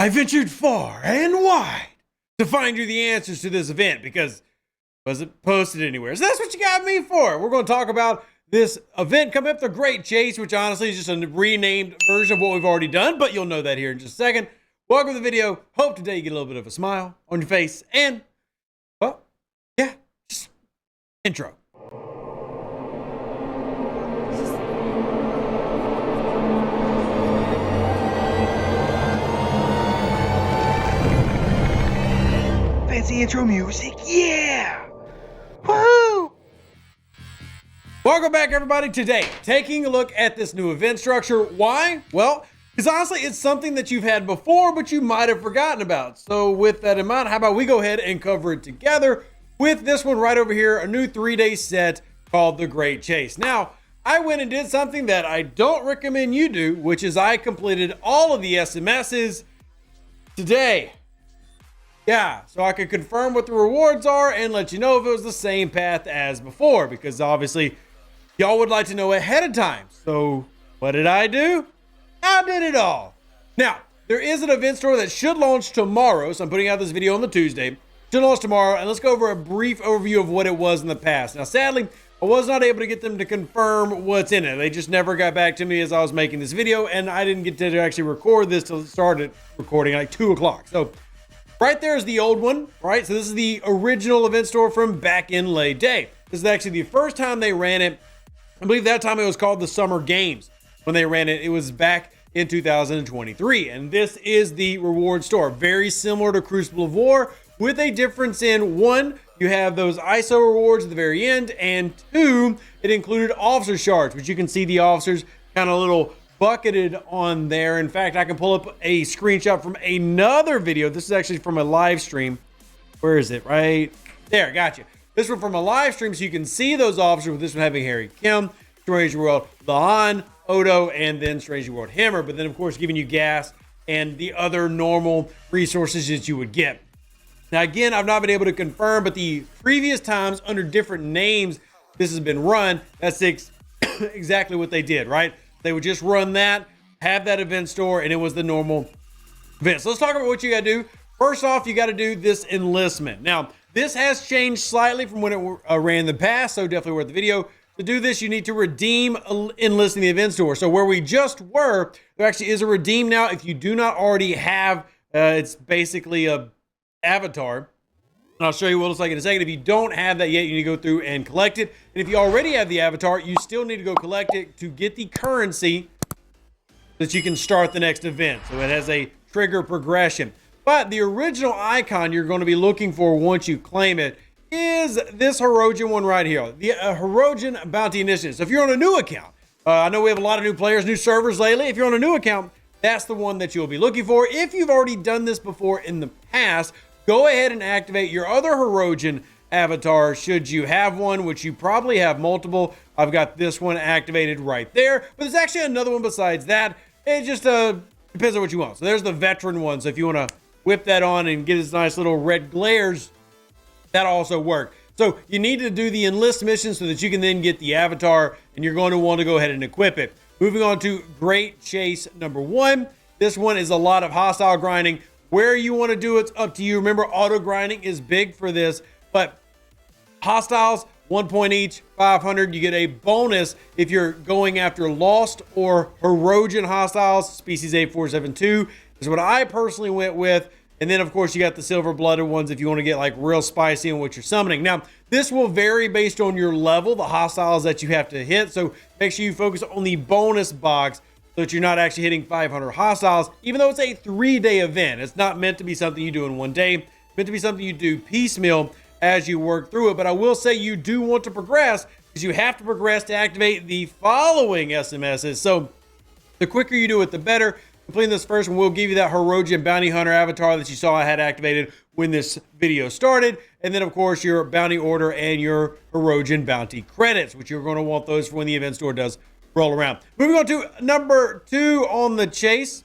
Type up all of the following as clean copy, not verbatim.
I ventured far and wide to find you the answers to this event because it wasn't posted anywhere. So that's what you got me for. We're going to talk about this event coming up, the Great Chase, which honestly is just a renamed version of what we've already done, but you'll know that here in just a second. Welcome to the video. Hope today you get a little bit of a smile on your face and, well, yeah, just intro. Fancy intro music, yeah! Woo! Welcome back, everybody. Today, taking a look at this new event structure. Why? Well, because honestly, it's something that you've had before, but you might have forgotten about. So with that in mind, how about we go ahead and cover it together with this one right over here, a new 3-day set called the Great Chase. Now, I went and did something that I don't recommend you do, which is I completed all of the SMSs today. Yeah, so I could confirm what the rewards are and let you know if it was the same path as before, because obviously y'all would like to know ahead of time. So what did I do? I did it all. Now, there is an event store that should launch tomorrow, so I'm putting out this video on the Tuesday. Should launch tomorrow, and let's go over a brief overview of what it was in the past. Now, sadly, I was not able to get them to confirm what's in it. They just never got back to me as I was making this video, and I didn't get to actually record this till it started recording like 2 o'clock. So right there is the old one, right? So this is the original event store from back in Lay Day. This is actually the first time they ran it. I believe that time it was called the Summer Games. When they ran it, it was back in 2023. And this is the reward store. Very similar to Crucible of War, with a difference in, one, you have those ISO rewards at the very end, and two, it included officer shards, which you can see the officers kind of little bucketed on there. In fact, I can pull up a screenshot from another video. This is actually from a live stream. Where is it? Right there. Gotcha. This one from a live stream, so you can see those officers, with this one having Harry Kim, Strange World Lahan, Odo, and then Strange World Hammer. But then, of course, giving you gas and the other normal resources that you would get. Now, again, I've not been able to confirm, but the previous times under different names this has been run, that's exactly what they did, right? They would just run that, have that event store, and it was the normal event. So let's talk about what you got to do. First off, you got to do this enlistment. Now, this has changed slightly from when it ran in the past, so definitely worth the video. To do this, you need to redeem enlist in the event store. So where we just were, there actually is a redeem now. If you do not already have, it's basically a avatar. And I'll show you what it looks like in a second. If you don't have that yet, you need to go through and collect it. And if you already have the avatar, you still need to go collect it to get the currency that you can start the next event. So it has a trigger progression. But the original icon you're going to be looking for once you claim it is this Herodian one right here. The Herodian Bounty Initiative. So if you're on a new account, I know we have a lot of new players, new servers lately. If you're on a new account, that's the one that you'll be looking for. If you've already done this before in the past, go ahead and activate your other Herodian avatar should you have one, which you probably have multiple. I've got this one activated right there, but there's actually another one besides that. It just depends on what you want. So there's the veteran one. So if you want to whip that on and get its nice little red glares, that also work. So you need to do the enlist mission so that you can then get the avatar, and you're going to want to go ahead and equip it. Moving on to Great Chase number 1. This one is a lot of hostile grinding. Where you want to do it's up to you. Remember, auto grinding is big for this, but hostiles, 1 point each, 500. You get a bonus if you're going after lost or Herodian hostiles. Species 8472 is what I personally went with. And then, of course, you got the silver-blooded ones if you want to get like real spicy on what you're summoning. Now, this will vary based on your level, the hostiles that you have to hit. So make sure you focus on the bonus box so that you're not actually hitting 500 hostiles, even though it's a 3-day event. It's not meant to be something you do in one day. It's meant to be something you do piecemeal as you work through it. But I will say you do want to progress, because you have to progress to activate the following SMSs. So the quicker you do it, the better. Completing this first one will give you that Herodian Bounty Hunter avatar that you saw I had activated when this video started. And then, of course, your bounty order and your Herodian bounty credits, which you're going to want those for when the event store does roll around. Moving on to number 2 on the chase.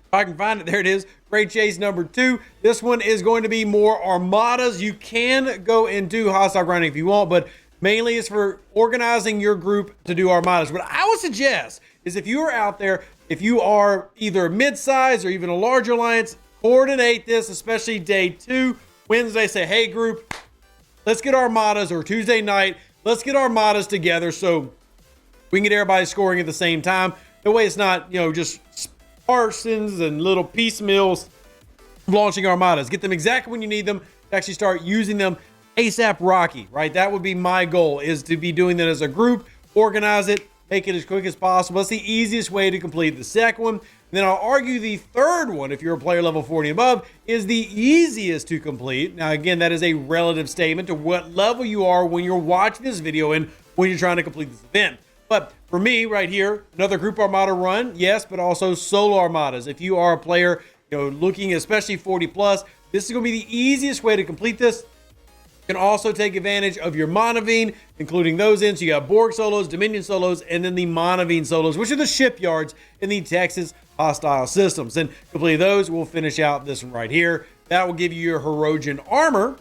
If I can find it, there it is. Great Chase number 2. This one is going to be more armadas. You can go and do hostile grinding if you want, but mainly it's for organizing your group to do armadas. What I would suggest is if you are out there if you are either mid-size or even a larger alliance, coordinate this, especially day 2. Wednesday, say, hey group, let's get armadas, or Tuesday night, let's get armadas together so we can get everybody scoring at the same time. That way it's not, just sparsons and little piecemeals launching armadas. Get them exactly when you need them to actually start using them ASAP Rocky, right? That would be my goal, is to be doing that as a group, organize it, make it as quick as possible. That's the easiest way to complete the second one. And then I'll argue the third one, if you're a player level 40 and above, is the easiest to complete. Now, again, that is a relative statement to what level you are when you're watching this video and when you're trying to complete this event. But for me right here, another group armada run, yes, but also solo armadas. If you are a player, looking especially 40 plus, this is going to be the easiest way to complete this. You can also take advantage of your Monavine, including those in. So you got Borg solos, Dominion solos, and then the Monavine solos, which are the shipyards in the Texas hostile systems. And complete those, we'll finish out this one right here. That will give you your Herogen armor,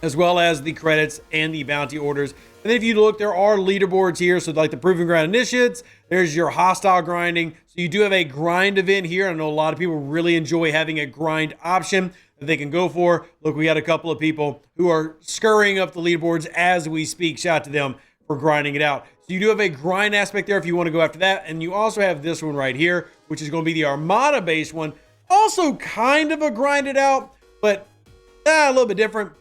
as well as the credits and the bounty orders. And then if you look, there are leaderboards here. So like the Proving Ground Initiates, there's your hostile grinding. So you do have a grind event here. I know a lot of people really enjoy having a grind option that they can go for. Look, we got a couple of people who are scurrying up the leaderboards as we speak. Shout out to them for grinding it out. So you do have a grind aspect there if you want to go after that. And you also have this one right here, which is going to be the Armada based one. Also kind of a grinded out, but a little bit different.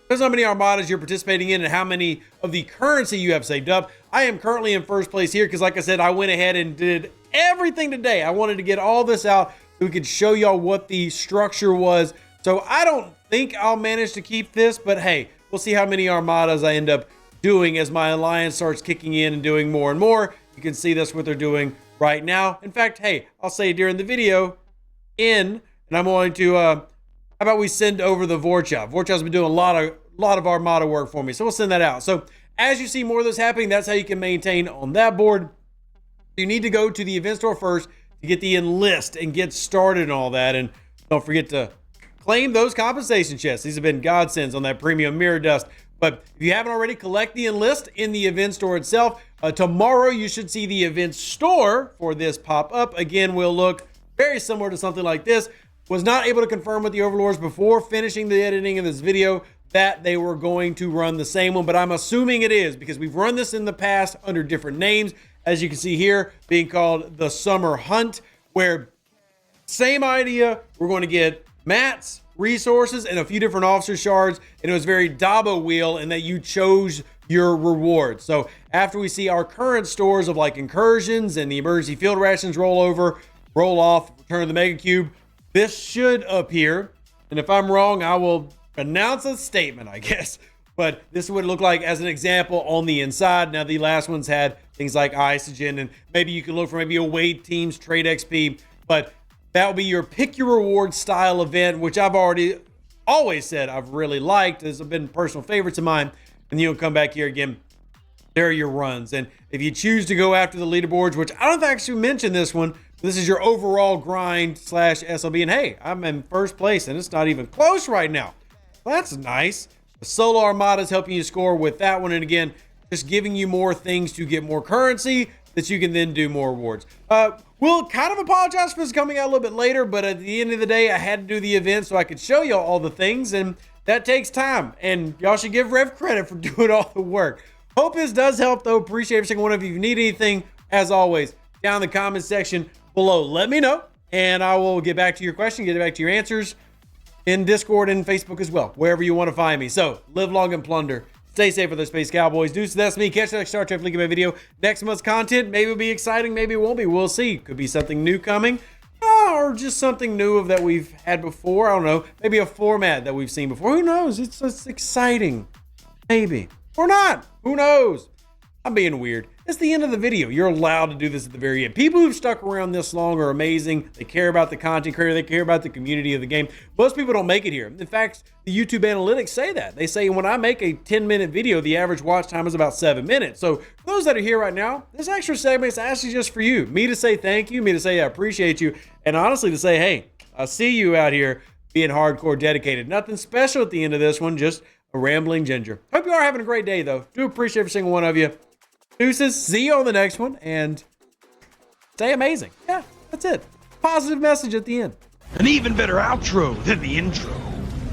Depends on how many armadas you're participating in and how many of the currency you have saved up. I am currently in first place here because, like I said, I went ahead and did everything today. I wanted to get all this out so we could show y'all what the structure was. So I don't think I'll manage to keep this, but hey, we'll see how many armadas I end up doing as my alliance starts kicking in and doing more and more. You can see that's what they're doing right now. In fact, hey, I'll say during the video and I'm going to, how about we send over the Vorchov? Vorchov's been doing a lot of armada work for me, so we'll send that out. So as you see more of this happening, that's how you can maintain on that board. You need to go to the event store first to get the enlist and get started and all that. And don't forget to claim those compensation chests. These have been godsends on that premium mirror dust. But if you haven't already, collect the enlist in the event store itself. Tomorrow you should see the event store for this pop up. Again, will look very similar to something like this. Was not able to confirm with the overlords before finishing the editing of this video that they were going to run the same one, but I'm assuming it is because we've run this in the past under different names. As you can see here, being called the Summer Hunt, where same idea, we're going to get mats, resources, and a few different officer shards, and it was very Dabo wheel in that you chose your reward. So after we see our current stores of like incursions and the emergency field rations roll off, return to the Mega Cube, this should appear. And if I'm wrong, I will announce a statement, I guess. But this is what it looked like as an example on the inside. Now, the last ones had things like Isogen, and maybe you can look for maybe away teams, trade XP. But that will be your pick your reward style event, which I've always said I've really liked. These have been personal favorites of mine. And you'll come back here again. There are your runs. And if you choose to go after the leaderboards, which I don't actually mention this one, this is your overall grind / SLB. And hey, I'm in first place and it's not even close right now. That's nice. The solo armada is helping you score with that one. And again, just giving you more things to get more currency that you can then do more rewards. We'll kind of apologize for this coming out a little bit later, but at the end of the day, I had to do the event so I could show you all the things, and that takes time. And y'all should give Rev credit for doing all the work. Hope this does help, though. Appreciate every single one of you. If you need anything, as always, down in the comment section below, let me know, and I will get back to your question, get back to your answers in Discord and Facebook as well, wherever you want to find me. So, live long and plunder. Stay safe with those Space Cowboys. Deuce, that's me. Catch the next Star Trek link in my video. Next month's content, maybe it'll be exciting, maybe it won't be. We'll see. Could be something new coming, or just something new that we've had before. I don't know. Maybe a format that we've seen before. Who knows? It's exciting. Maybe. Or not. Who knows? I'm being weird. It's the end of the video. You're allowed to do this at the very end. People who've stuck around this long are amazing. They care about the content creator. They care about the community of the game. Most people don't make it here. In fact, the YouTube analytics say that. They say when I make a 10-minute video, the average watch time is about 7 minutes. So for those that are here right now, this extra segment is actually just for you. Me to say thank you, me to say I appreciate you, and honestly to say, hey, I see you out here being hardcore dedicated. Nothing special at the end of this one, just a rambling ginger. Hope you are having a great day, though. Do appreciate every single one of you. Deuces, see you on the next one, and Stay amazing. Yeah, that's it. Positive message at the end. An even better outro than the intro.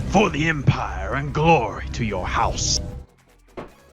For the empire and glory to your house.